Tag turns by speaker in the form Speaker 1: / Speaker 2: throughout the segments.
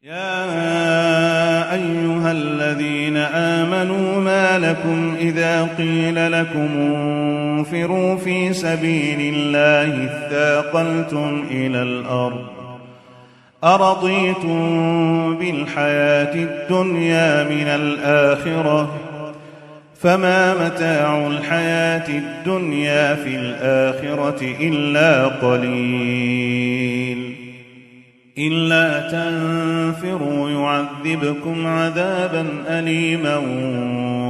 Speaker 1: يا أيها الذين آمنوا ما لكم إذا قيل لكم انفروا في سبيل الله اثاقلتم إلى الأرض أرضيتم بالحياة الدنيا من الآخرة فما متاع الحياة الدنيا في الآخرة إلا قليل إلا تنفروا يعذبكم عذابا أليما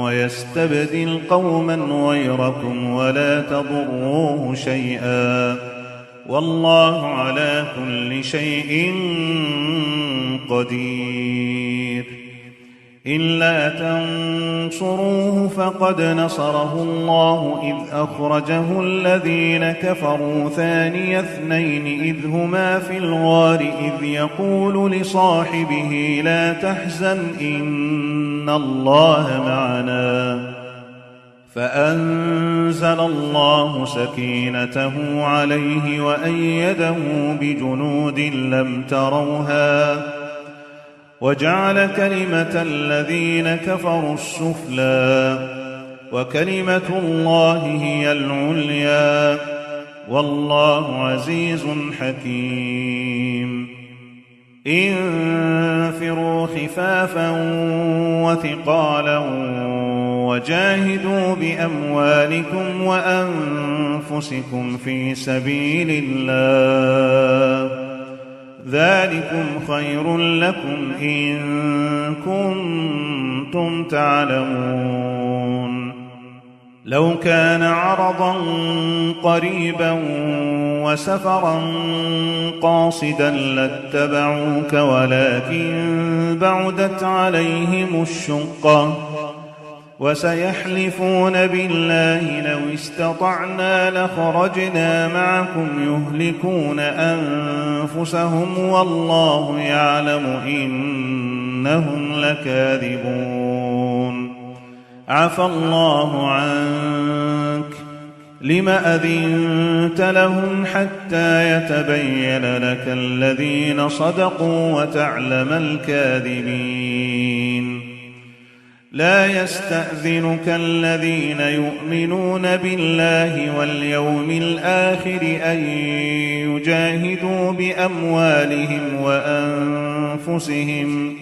Speaker 1: ويستبدل قوما غيركم ولا تضروه شيئا والله على كل شيء قدير إلا تنصروه فقد نصره الله إذ أخرجه الذين كفروا ثاني اثنين إذ هما في الغار إذ يقول لصاحبه لا تحزن إن الله معنا فأنزل الله سكينته عليه وأيده بجنود لم تروها وجعل كلمة الذين كفروا السفلى وكلمة الله هي العليا والله عزيز حكيم انفروا خفافا وثقالا وجاهدوا بأموالكم وأنفسكم في سبيل الله ذلكم خير لكم إن كنتم تعلمون لو كان عرضا قريبا وسفرا قاصدا لاتبعوك ولكن بعدت عليهم الشقة وسيحلفون بالله لو استطعنا لخرجنا معكم يهلكون أنفسهم والله يعلم إنهم لكاذبون عفى الله عنك لم أذنت لهم حتى يتبين لك الذين صدقوا وتعلم الكاذبين لا يستأذنك الذين يؤمنون بالله واليوم الآخر أن يجاهدوا بأموالهم وأنفسهم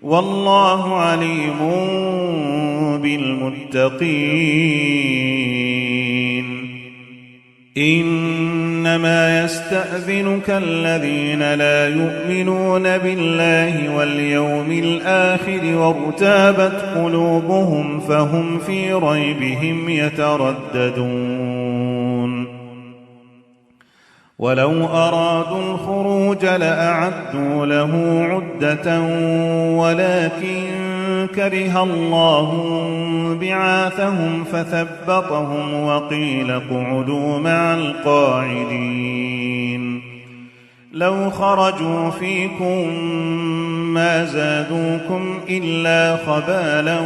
Speaker 1: والله عليم بالمتقين إنما يستأذنك الذين لا يؤمنون بالله واليوم الآخر وارتابت قلوبهم فهم في ريبهم يترددون ولو أرادوا الخروج لأعدوا له عدة ولكن كره الله بعاثهم فثبطهم وقيل اقعدوا مع القاعدين لو خرجوا فيكم ما زادوكم إلا خبالا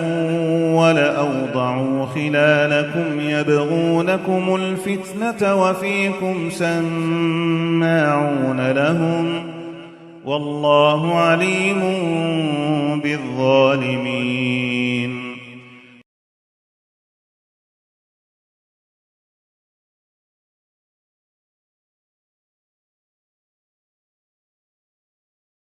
Speaker 1: ولأوضعوا خلالكم يبغونكم الفتنة وفيكم سماعون لهم والله عليم بالظالمين